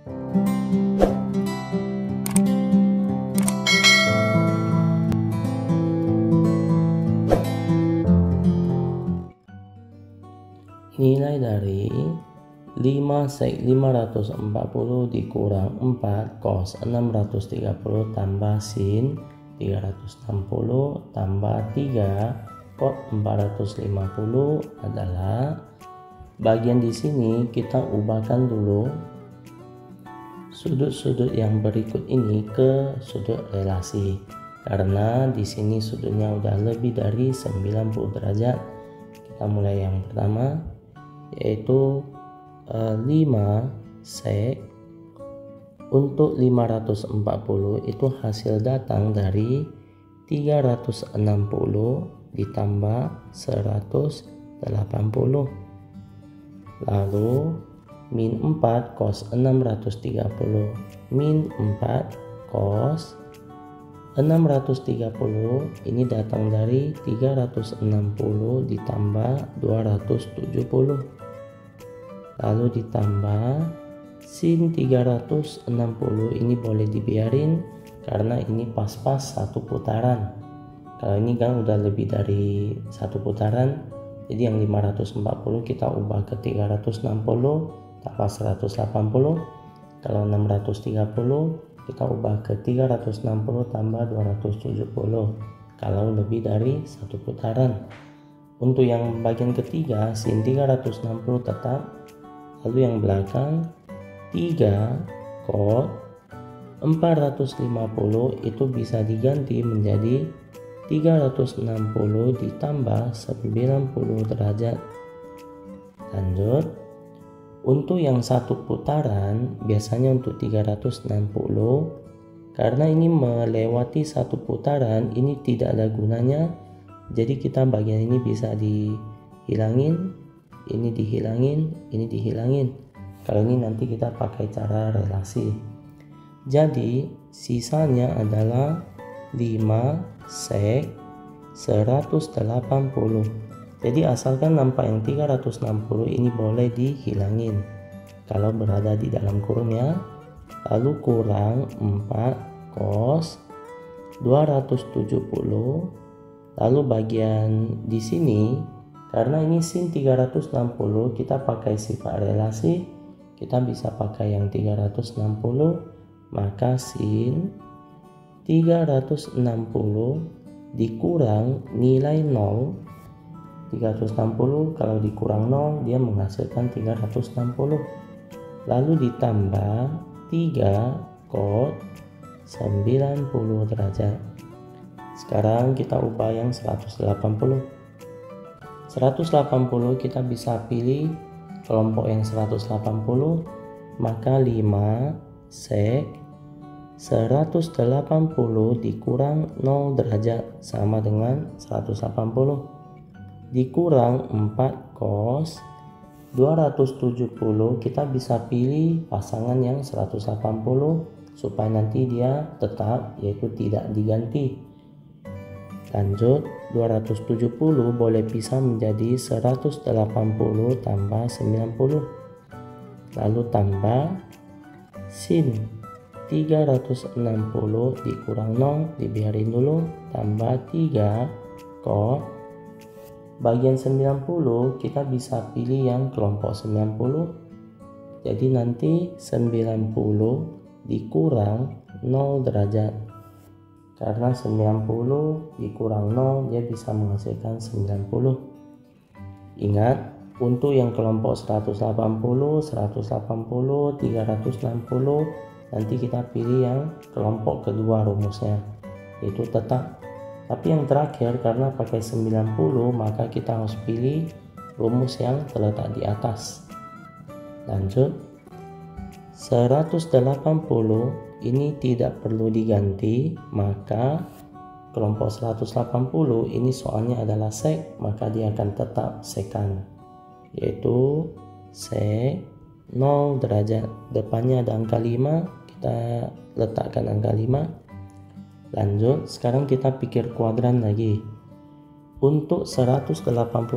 Nilai dari 5 sek 540 dikurang 4 cos 630 tambah sin 360 tambah 3 cot 450 adalah bagian di sini kita ubahkan dulu sudut-sudut yang berikut ini ke sudut relasi, karena di sini sudutnya udah lebih dari 90 derajat. Kita mulai yang pertama, yaitu 5 sek untuk 540 itu hasil datang dari 360 ditambah 180, lalu min 4 cos 630 min 4 cos 630 ini datang dari 360 ditambah 270, lalu ditambah sin 360 ini boleh dibiarin karena ini pas-pas satu putaran. Kalau ini kan udah lebih dari satu putaran, jadi yang 540 kita ubah ke 360 tambah 180. Kalau 630 kita ubah ke 360 tambah 270 kalau lebih dari satu putaran. Untuk yang bagian ketiga, sin 360 tetap, lalu yang belakang 3 cot 450 itu bisa diganti menjadi 360 ditambah 90 derajat. Lanjut, untuk yang satu putaran biasanya untuk 360, karena ini melewati satu putaran ini tidak ada gunanya, jadi kita bagian ini bisa dihilangin, ini dihilangin, ini dihilangin. Kalau ini nanti kita pakai cara relasi. Jadi sisanya adalah 5 sek 180. Jadi asalkan nampak yang 360 ini boleh dihilangin kalau berada di dalam kurung ya. Lalu kurang 4 cos 270. Lalu bagian di sini karena ini sin 360 kita pakai sifat relasi, kita bisa pakai yang 360, maka sin 360 dikurang nilai 0. 360 kalau dikurang 0 dia menghasilkan 360, lalu ditambah 3 cot 90 derajat. Sekarang kita ubah yang 180 kita bisa pilih kelompok yang 180, maka 5 sek 180 dikurang 0 derajat sama dengan 180 dikurang 4 cos 270. Kita bisa pilih pasangan yang 180 supaya nanti dia tetap, yaitu tidak diganti. Lanjut, 270 boleh pisah menjadi 180 tambah 90, lalu tambah sin 360 dikurang 0 dibiarin dulu, tambah 3 cot bagian 90 kita bisa pilih yang kelompok 90, jadi nanti 90 dikurang 0 derajat, karena 90 dikurang 0 dia bisa menghasilkan 90. Ingat, untuk yang kelompok 180, 180, 360 nanti kita pilih yang kelompok kedua rumusnya, yaitu tetap. Tapi yang terakhir karena pakai 90 maka kita harus pilih rumus yang terletak di atas. Lanjut, 180 ini tidak perlu diganti, maka kelompok 180 ini soalnya adalah sek, maka dia akan tetap sekan, yaitu sek 0 derajat. Depannya ada angka 5, kita letakkan angka 5. Lanjut, sekarang kita pikir kuadran lagi. Untuk 180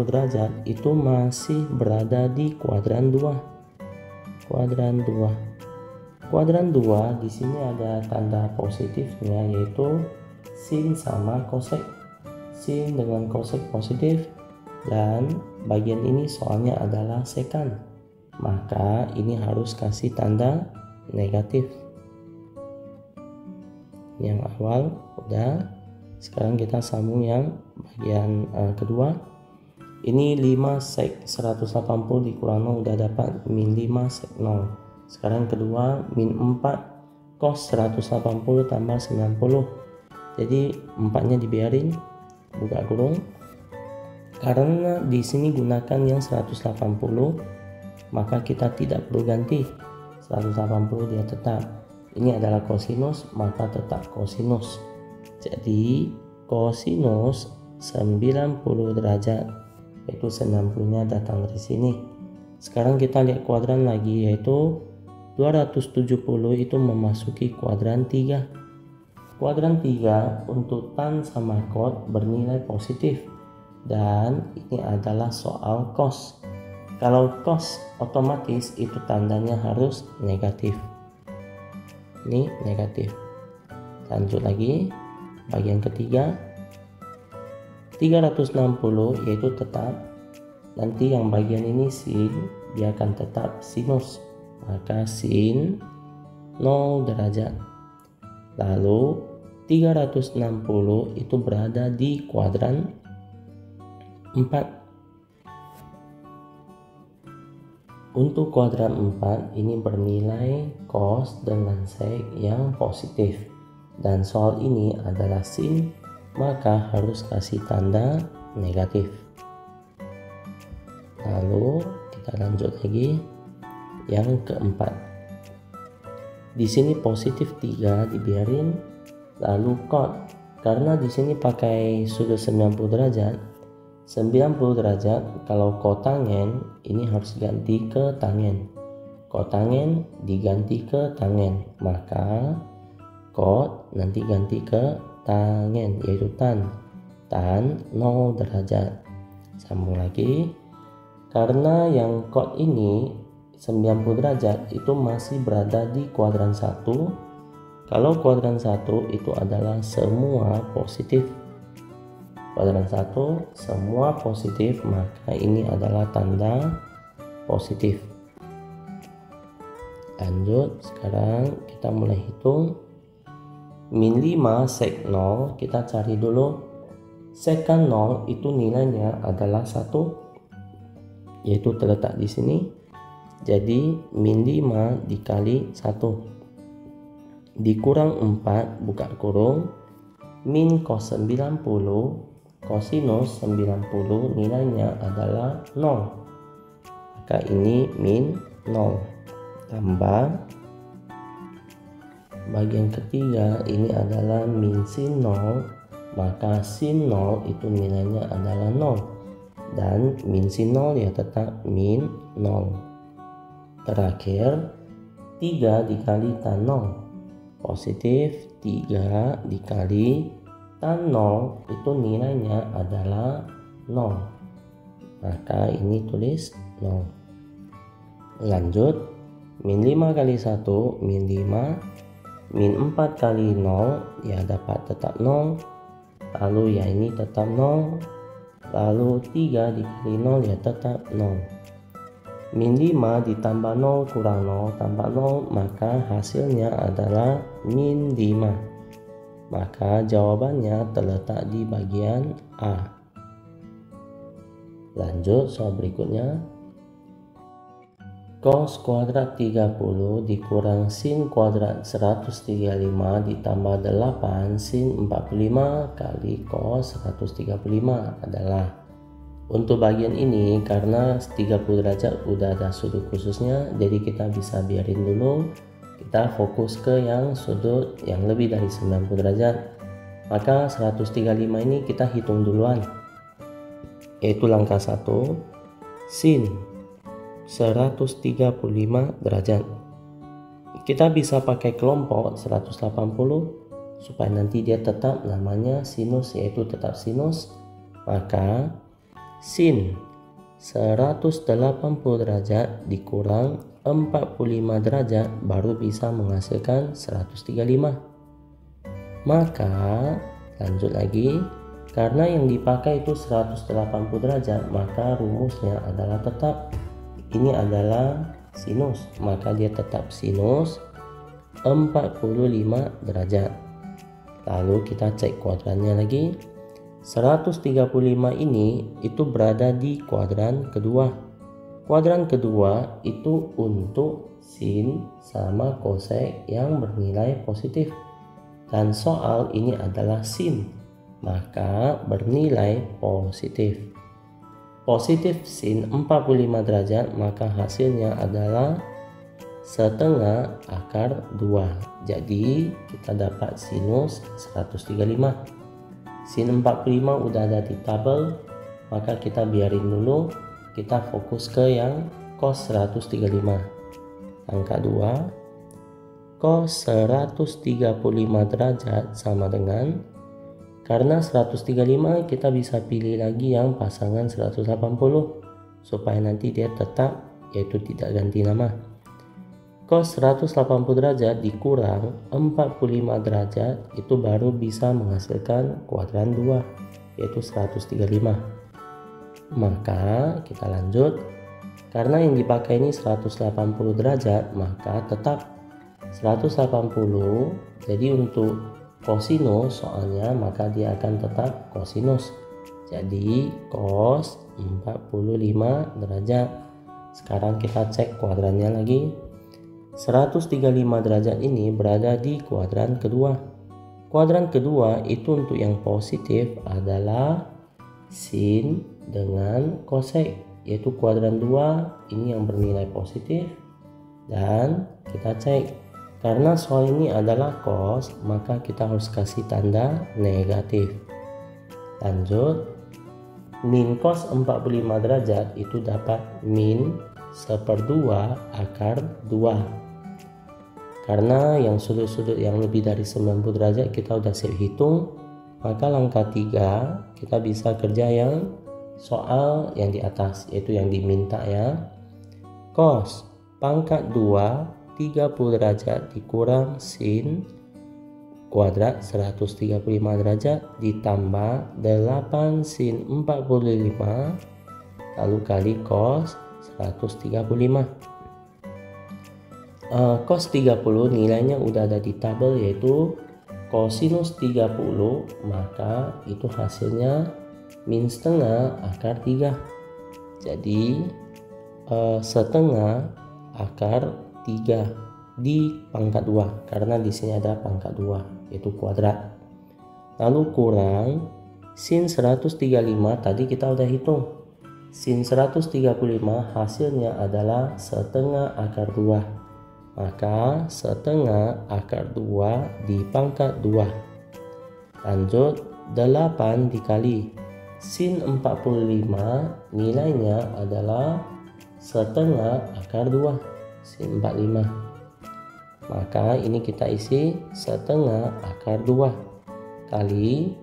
derajat itu masih berada di kuadran 2. Kuadran 2. kuadran 2 di sini ada tanda positifnya, yaitu sin sama kosek. Sin dengan kosek positif, dan bagian ini soalnya adalah sekan, maka ini harus kasih tanda negatif. Yang awal udah, sekarang kita sambung yang bagian kedua. Ini 5 sek 180 dikurang 0 udah dapat min 5 sek 0. Sekarang kedua, min 4 cos 180 tambah 90. Jadi 4-nya dibiarin, buka kurung. Karena di sini gunakan yang 180, maka kita tidak perlu ganti. 180 dia tetap. Ini adalah kosinus, maka tetap kosinus. Jadi kosinus 90 derajat, yaitu 90-nya datang dari sini. Sekarang kita lihat kuadran lagi, yaitu 270 itu memasuki kuadran 3. Kuadran 3 untuk tan sama cot bernilai positif, dan ini adalah soal cos. Kalau cos otomatis itu tandanya harus negatif. Ini negatif. Lanjut lagi, bagian ketiga 360 yaitu tetap. Nanti yang bagian ini sin, dia akan tetap sinus, maka sin 0 derajat. Lalu 360 itu berada di kuadran 4. Untuk kuadran 4 ini bernilai cos dengan sek yang positif, dan soal ini adalah sin, maka harus kasih tanda negatif. Lalu kita lanjut lagi yang keempat. Di sini positif 3 dibiarin, lalu cot, karena di sini pakai sudut 90 derajat. 90 derajat kalau kotangen ini harus ganti ke tangen. Kotangen diganti ke tangen, maka kot nanti ganti ke tangen, yaitu tan. Tan 0 derajat. Sambung lagi. Karena yang kot ini 90 derajat itu masih berada di kuadran 1. Kalau kuadran 1 itu adalah semua positif. Kuadran 1 semua positif, maka ini adalah tanda positif. Lanjut, sekarang kita mulai hitung. Min 5 sek 0, kita cari dulu. Sekan 0 itu nilainya adalah 1, yaitu terletak di sini. Jadi min 5 dikali 1 dikurang 4, buka kurung, min cos 90 kosinus 90 nilainya adalah 0, maka ini min 0 tambah bagian ketiga ini adalah min sin 0, maka sin 0 itu nilainya adalah 0, dan min sin 0 ya tetap min 0. Terakhir 3 dikali tan 0, positif 3 dikali tan 0 itu nilainya adalah 0, maka ini tulis 0. Lanjut, min 5 kali 1 min 5, min 4 kali 0 ya dapat tetap 0, lalu ya ini tetap 0, lalu 3 dikali 0 ya tetap 0. Min 5 ditambah 0 kurang 0 tambah 0, maka hasilnya adalah min 5. Maka jawabannya terletak di bagian A. Lanjut soal berikutnya. Cos kuadrat 30 dikurang sin kuadrat 135 ditambah 8 sin 45 kali cos 135 adalah. Untuk bagian ini karena 30 derajat udah ada sudut khususnya, jadi kita bisa biarin dulu. Kita fokus ke yang sudut yang lebih dari 90 derajat. Maka 135 ini kita hitung duluan. Yaitu langkah 1, sin 135 derajat. Kita bisa pakai kelompok 180 supaya nanti dia tetap namanya sinus, yaitu tetap sinus. Maka sin 180 derajat dikurang 45 derajat baru bisa menghasilkan 135. Maka lanjut lagi, karena yang dipakai itu 180 derajat, maka rumusnya adalah tetap. Ini adalah sinus, maka dia tetap sinus 45 derajat. Lalu kita cek kuadrannya lagi. 135 ini itu berada di kuadran kedua. Kuadran kedua itu untuk sin sama kosek yang bernilai positif. Dan soal ini adalah sin, maka bernilai positif. Positif sin 45 derajat, maka hasilnya adalah setengah akar 2. Jadi kita dapat sinus 135. Sin 45 udah ada di tabel, maka kita biarin dulu. Kita fokus ke yang cos 135. Angka 2, cos 135 derajat sama dengan, karena 135 kita bisa pilih lagi yang pasangan 180 supaya nanti dia tetap, yaitu tidak ganti nama. Cos 180 derajat dikurang 45 derajat itu baru bisa menghasilkan kuadran 2, yaitu 135. Maka kita lanjut, karena yang dipakai ini 180 derajat, maka tetap 180. Jadi untuk kosinus soalnya, maka dia akan tetap kosinus. Jadi cos 45 derajat. Sekarang kita cek kuadrannya lagi. 135 derajat ini berada di kuadran kedua. Kuadran kedua itu untuk yang positif adalah sin dengan kosek, yaitu kuadran 2 ini yang bernilai positif. Dan kita cek, karena soal ini adalah cos, maka kita harus kasih tanda negatif. Lanjut, min cos 45 derajat itu dapat min 1/2 akar 2. Karena yang sudut-sudut yang lebih dari 90 derajat kita udah siap hitung, maka langkah 3 kita bisa kerja yang soal yang di atas, yaitu yang diminta ya. Cos pangkat 2 30 derajat dikurang sin kuadrat 135 derajat ditambah 8 sin 45 lalu kali cos 135. Cos 30 nilainya udah ada di tabel, yaitu kosinus 30, maka itu hasilnya min setengah akar 3. Jadi setengah akar 3 di pangkat 2, karena di sini ada pangkat 2 yaitu kuadrat. Lalu kurang sin 135, tadi kita udah hitung. Sin 135 hasilnya adalah setengah akar 2. Maka setengah akar 2 di pangkat 2. Lanjut, 8 dikali sin 45 nilainya adalah setengah akar 2, sin 45. Maka ini kita isi setengah akar 2 kali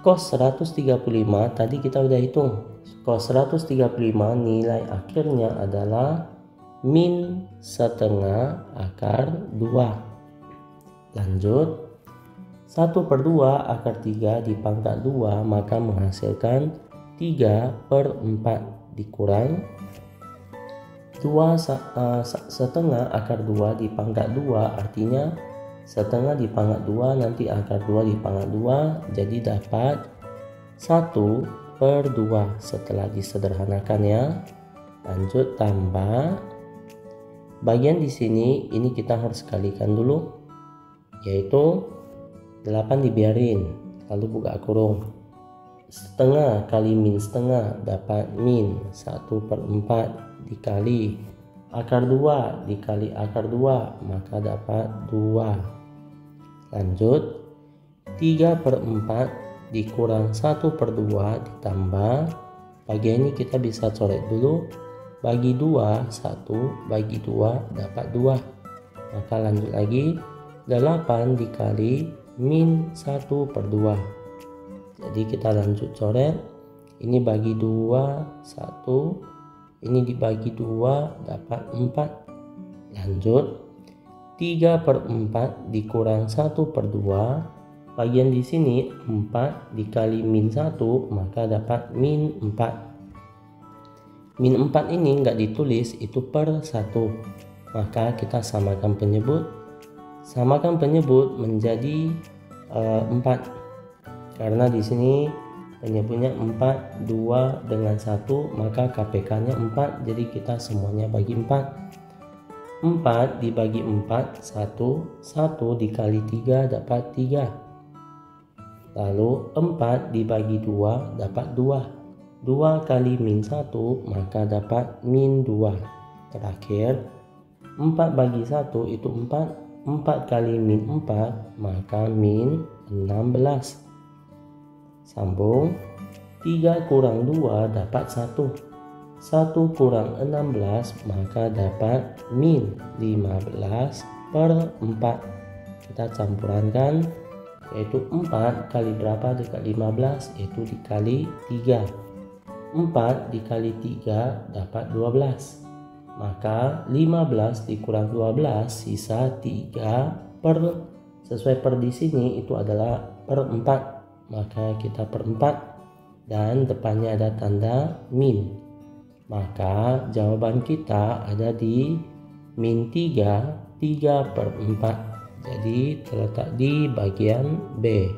cos 135, tadi kita udah hitung. Cos 135 nilai akhirnya adalah min setengah akar 2. Lanjut, 1/2 akar 3 di pangkat 2, maka menghasilkan 3/4 dikurang 2 setengah akar 2 di pangkat 2, artinya setengah di pangkat 2 nanti akar 2 di pangkat 2, jadi dapat 1/2 setelah disederhanakan ya. Lanjut tambah bagian di sini, ini kita harus kalikan dulu, yaitu 8 dibiarin, lalu buka kurung. Setengah kali min setengah dapat min 1/4 dikali akar 2 dikali akar 2, maka dapat 2. Lanjut, 3/4 dikurang 1/2 ditambah, bagian ini kita bisa coret dulu. Bagi 2, 1 bagi 2 dapat 2. Maka lanjut lagi, 8 dikali min 1/2. Jadi kita lanjut coret. Ini bagi 2, 1 ini dibagi 2 dapat 4. Lanjut, 3/4 dikurang 1/2. Bagian di sini 4 dikali min 1 maka dapat min 4. Min 4 ini nggak ditulis, itu per 1. Maka kita samakan penyebut. Samakan penyebut menjadi 4. Karena di sini penyebutnya 4, 2 dengan 1, maka KPK-nya 4. Jadi kita semuanya bagi 4. 4 dibagi 4, 1 dikali 3 dapat 3. Lalu 4 dibagi 2 dapat 2. 2 kali min 1 maka dapat min 2. Terakhir 4 bagi 1 itu 4. 4 kali min 4 maka min 16. Sambung, 3 kurang 2 dapat 1. 1 kurang 16 maka dapat min 15/4. Kita campurankan, yaitu 4 kali berapa dekat 15, yaitu dikali 3. 4 dikali 3 dapat 12. Maka 15 dikurang 12 sisa 3 sesuai per di sini itu adalah per 4. Maka kita per 4 dan depannya ada tanda min. Maka jawaban kita ada di min 3/4. Jadi terletak di bagian B.